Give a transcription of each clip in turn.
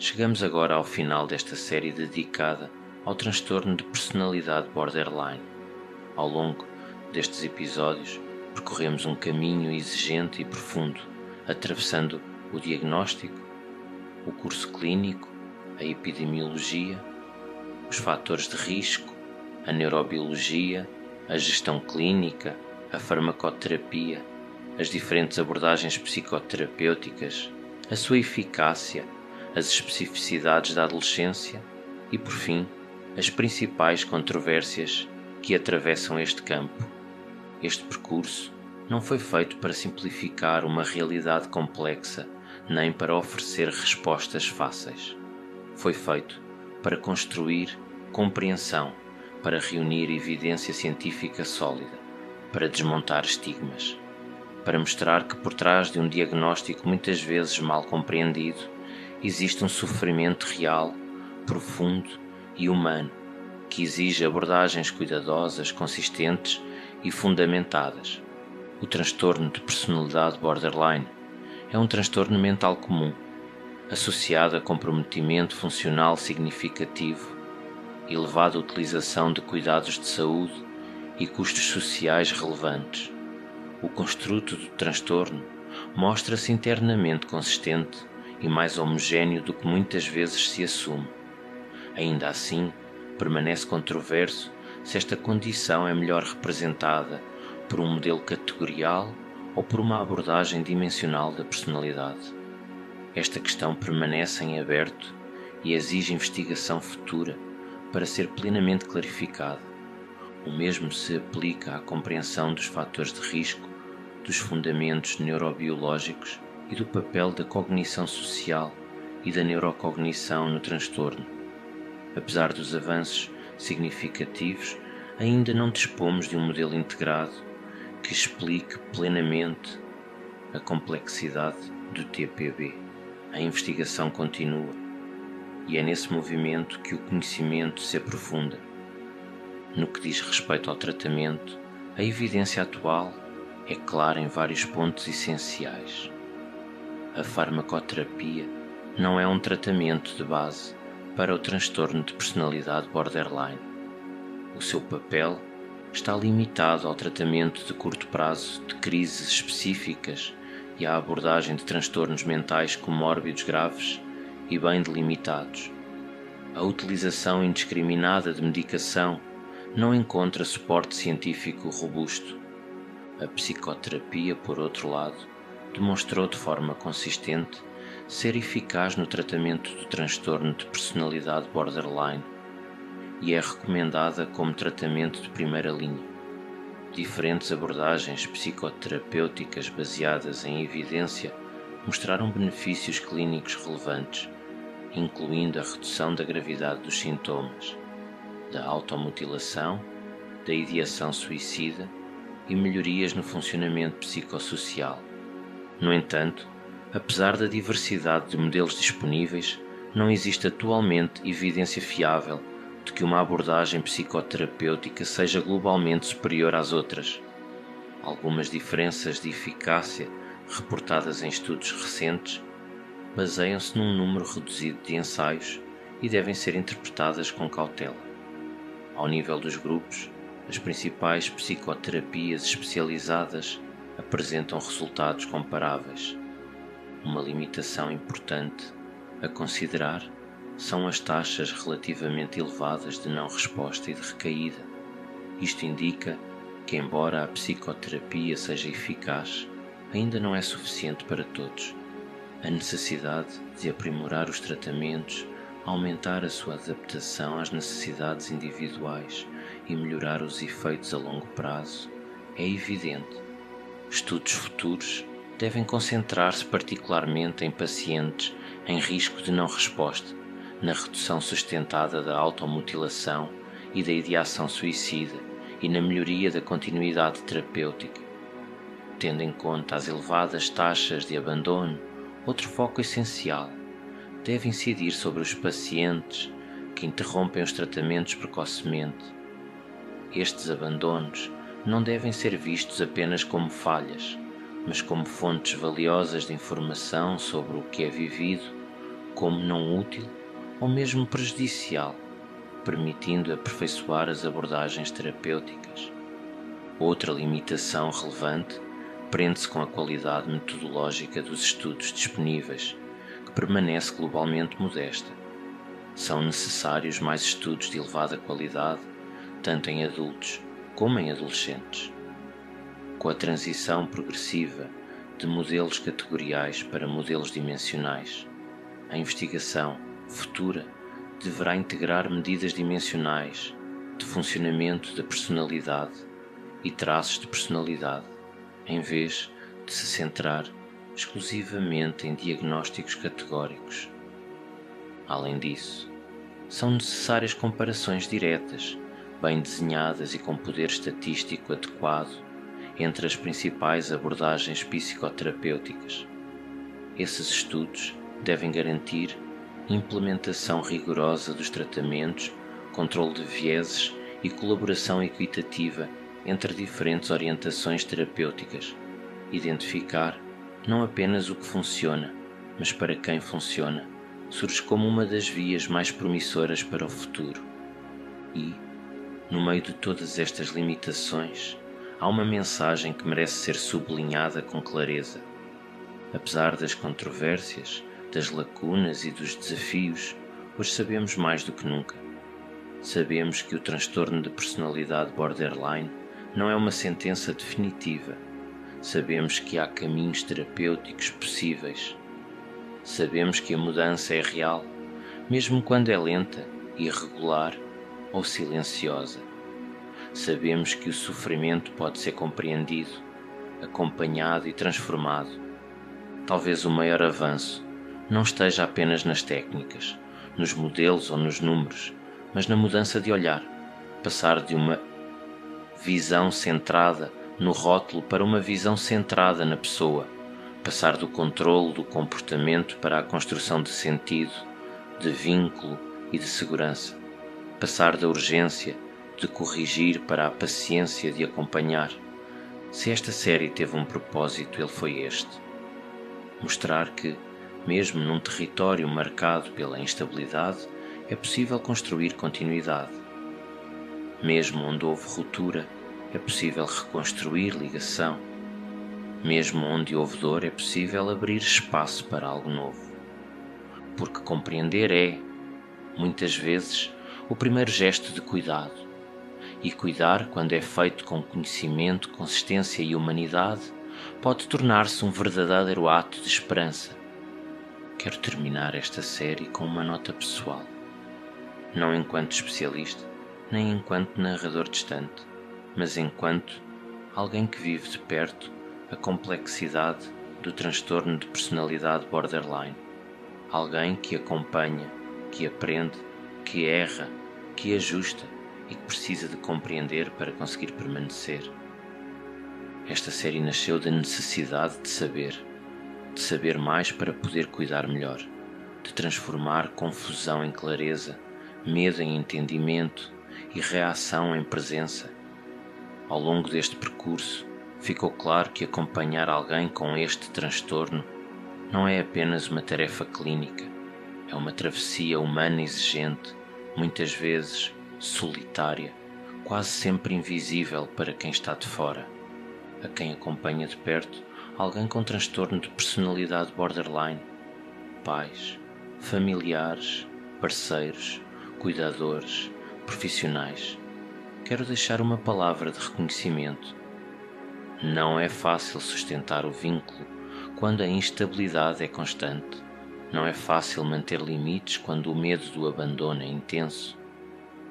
Chegamos agora ao final desta série dedicada ao transtorno de personalidade borderline. Ao longo destes episódios, percorremos um caminho exigente e profundo, atravessando o diagnóstico, o curso clínico, a epidemiologia, os fatores de risco, a neurobiologia, a gestão clínica, a farmacoterapia, as diferentes abordagens psicoterapêuticas, a sua eficácia, as especificidades da adolescência e, por fim, as principais controvérsias que atravessam este campo. Este percurso não foi feito para simplificar uma realidade complexa, nem para oferecer respostas fáceis. Foi feito para construir compreensão, para reunir evidência científica sólida, para desmontar estigmas, para mostrar que por trás de um diagnóstico muitas vezes mal compreendido existe um sofrimento real, profundo e humano, que exige abordagens cuidadosas, consistentes e fundamentadas. O transtorno de personalidade borderline é um transtorno mental comum, associado a comprometimento funcional significativo, elevada utilização de cuidados de saúde e custos sociais relevantes. O construto do transtorno mostra-se internamente consistente e mais homogéneo do que muitas vezes se assume. Ainda assim, permanece controverso se esta condição é melhor representada por um modelo categorial ou por uma abordagem dimensional da personalidade. Esta questão permanece em aberto e exige investigação futura para ser plenamente clarificada. O mesmo se aplica à compreensão dos fatores de risco, dos fundamentos neurobiológicos e do papel da cognição social e da neurocognição no transtorno. Apesar dos avanços significativos, ainda não dispomos de um modelo integrado que explique plenamente a complexidade do TPB. A investigação continua e é nesse movimento que o conhecimento se aprofunda. No que diz respeito ao tratamento, a evidência atual é clara em vários pontos essenciais. A farmacoterapia não é um tratamento de base para o transtorno de personalidade borderline. O seu papel está limitado ao tratamento de curto prazo de crises específicas e à abordagem de transtornos mentais comórbidos graves e bem delimitados. A utilização indiscriminada de medicação não encontra suporte científico robusto. A psicoterapia, por outro lado, demonstrou de forma consistente ser eficaz no tratamento do transtorno de personalidade borderline e é recomendada como tratamento de primeira linha. Diferentes abordagens psicoterapêuticas baseadas em evidência mostraram benefícios clínicos relevantes, incluindo a redução da gravidade dos sintomas, da automutilação, da ideação suicida e melhorias no funcionamento psicossocial. No entanto, apesar da diversidade de modelos disponíveis, não existe atualmente evidência fiável de que uma abordagem psicoterapêutica seja globalmente superior às outras. Algumas diferenças de eficácia reportadas em estudos recentes baseiam-se num número reduzido de ensaios e devem ser interpretadas com cautela. Ao nível dos grupos, as principais psicoterapias especializadas apresentam resultados comparáveis. Uma limitação importante a considerar são as taxas relativamente elevadas de não resposta e de recaída. Isto indica que, embora a psicoterapia seja eficaz, ainda não é suficiente para todos. A necessidade de aprimorar os tratamentos, aumentar a sua adaptação às necessidades individuais e melhorar os efeitos a longo prazo é evidente. Estudos futuros devem concentrar-se particularmente em pacientes em risco de não resposta, na redução sustentada da automutilação e da ideação suicida e na melhoria da continuidade terapêutica. Tendo em conta as elevadas taxas de abandono, outro foco essencial deve incidir sobre os pacientes que interrompem os tratamentos precocemente. Estes abandonos não devem ser vistos apenas como falhas, mas como fontes valiosas de informação sobre o que é vivido, como não útil ou mesmo prejudicial, permitindo aperfeiçoar as abordagens terapêuticas. Outra limitação relevante prende-se com a qualidade metodológica dos estudos disponíveis, que permanece globalmente modesta. São necessários mais estudos de elevada qualidade, tanto em adultos como em adolescentes. Com a transição progressiva de modelos categoriais para modelos dimensionais, a investigação futura deverá integrar medidas dimensionais de funcionamento da personalidade e traços de personalidade, em vez de se centrar exclusivamente em diagnósticos categóricos. Além disso, são necessárias comparações diretas, bem desenhadas e com poder estatístico adequado entre as principais abordagens psicoterapêuticas. Esses estudos devem garantir implementação rigorosa dos tratamentos, controle de vieses e colaboração equitativa entre diferentes orientações terapêuticas, identificar não apenas o que funciona, mas para quem funciona, surge como uma das vias mais promissoras para o futuro. E, no meio de todas estas limitações, há uma mensagem que merece ser sublinhada com clareza. Apesar das controvérsias, das lacunas e dos desafios, hoje sabemos mais do que nunca. Sabemos que o transtorno de personalidade borderline não é uma sentença definitiva. Sabemos que há caminhos terapêuticos possíveis. Sabemos que a mudança é real, mesmo quando é lenta, irregular ou silenciosa. Sabemos que o sofrimento pode ser compreendido, acompanhado e transformado. Talvez o maior avanço não esteja apenas nas técnicas, nos modelos ou nos números, mas na mudança de olhar, passar de uma visão centrada no rótulo para uma visão centrada na pessoa, passar do controle do comportamento para a construção de sentido, de vínculo e de segurança, passar da urgência de corrigir para a paciência de acompanhar. Se esta série teve um propósito, ele foi este: mostrar que, mesmo num território marcado pela instabilidade, é possível construir continuidade. Mesmo onde houve ruptura, é possível reconstruir ligação. Mesmo onde houve dor, é possível abrir espaço para algo novo. Porque compreender é, muitas vezes, o primeiro gesto de cuidado. E cuidar, quando é feito com conhecimento, consistência e humanidade, pode tornar-se um verdadeiro ato de esperança. Quero terminar esta série com uma nota pessoal. Não enquanto especialista, nem enquanto narrador distante, mas enquanto alguém que vive de perto a complexidade do transtorno de personalidade borderline. Alguém que acompanha, que aprende, que erra, que ajusta e que precisa de compreender para conseguir permanecer. Esta série nasceu da necessidade de saber mais para poder cuidar melhor, de transformar confusão em clareza, medo em entendimento e reação em presença. Ao longo deste percurso, ficou claro que acompanhar alguém com este transtorno não é apenas uma tarefa clínica, é uma travessia humana exigente, muitas vezes solitária, quase sempre invisível para quem está de fora. A quem acompanha de perto alguém com transtorno de personalidade borderline, pais, familiares, parceiros, cuidadores, profissionais, quero deixar uma palavra de reconhecimento. Não é fácil sustentar o vínculo quando a instabilidade é constante. Não é fácil manter limites quando o medo do abandono é intenso.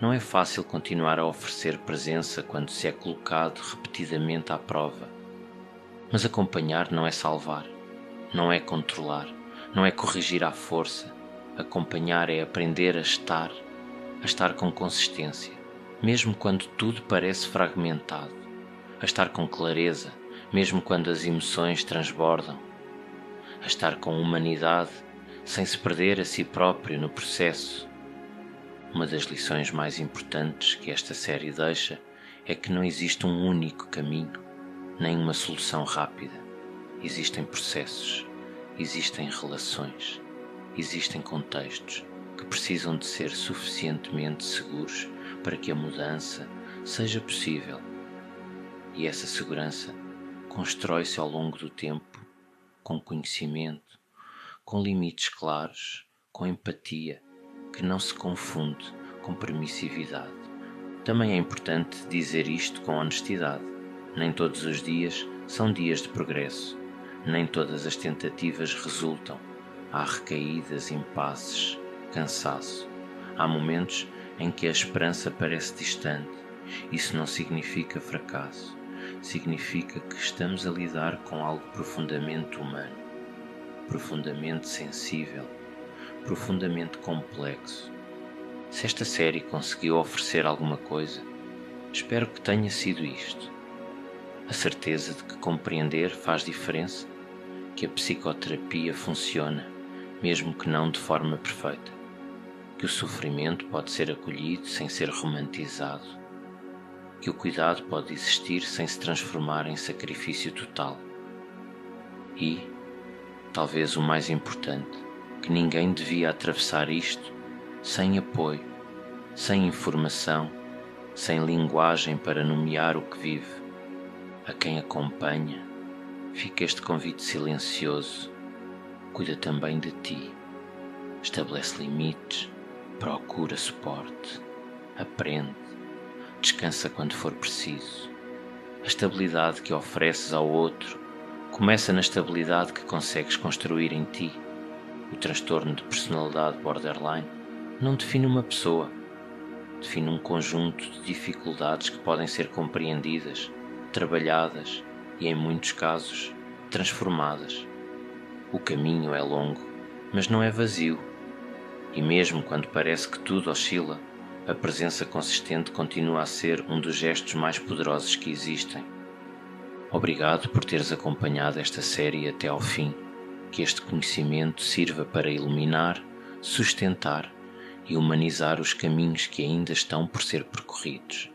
Não é fácil continuar a oferecer presença quando se é colocado repetidamente à prova. Mas acompanhar não é salvar, não é controlar, não é corrigir à força. Acompanhar é aprender a estar com consistência, mesmo quando tudo parece fragmentado, a estar com clareza, mesmo quando as emoções transbordam, a estar com humanidade, sem se perder a si próprio no processo. Uma das lições mais importantes que esta série deixa é que não existe um único caminho, nem uma solução rápida. Existem processos, existem relações. existem contextos que precisam de ser suficientemente seguros para que a mudança seja possível. E essa segurança constrói-se ao longo do tempo, com conhecimento, com limites claros, com empatia, que não se confunde com permissividade. Também é importante dizer isto com honestidade. Nem todos os dias são dias de progresso, nem todas as tentativas resultam. Há recaídas, impasses, cansaço. Há momentos em que a esperança parece distante. Isso não significa fracasso. Significa que estamos a lidar com algo profundamente humano, profundamente sensível, profundamente complexo. Se esta série conseguiu oferecer alguma coisa, espero que tenha sido isto. A certeza de que compreender faz diferença, que a psicoterapia funciona, mesmo que não de forma perfeita, que o sofrimento pode ser acolhido sem ser romantizado, que o cuidado pode existir sem se transformar em sacrifício total. E, talvez o mais importante, que ninguém devia atravessar isto sem apoio, sem informação, sem linguagem para nomear o que vive. A quem acompanha, fica este convite silencioso: cuida também de ti, estabelece limites, procura suporte, aprende, descansa quando for preciso. A estabilidade que ofereces ao outro começa na estabilidade que consegues construir em ti. O transtorno de personalidade borderline não define uma pessoa, define um conjunto de dificuldades que podem ser compreendidas, trabalhadas e, em muitos casos, transformadas. O caminho é longo, mas não é vazio. E mesmo quando parece que tudo oscila, a presença consistente continua a ser um dos gestos mais poderosos que existem. Obrigado por teres acompanhado esta série até ao fim. Que este conhecimento sirva para iluminar, sustentar e humanizar os caminhos que ainda estão por ser percorridos.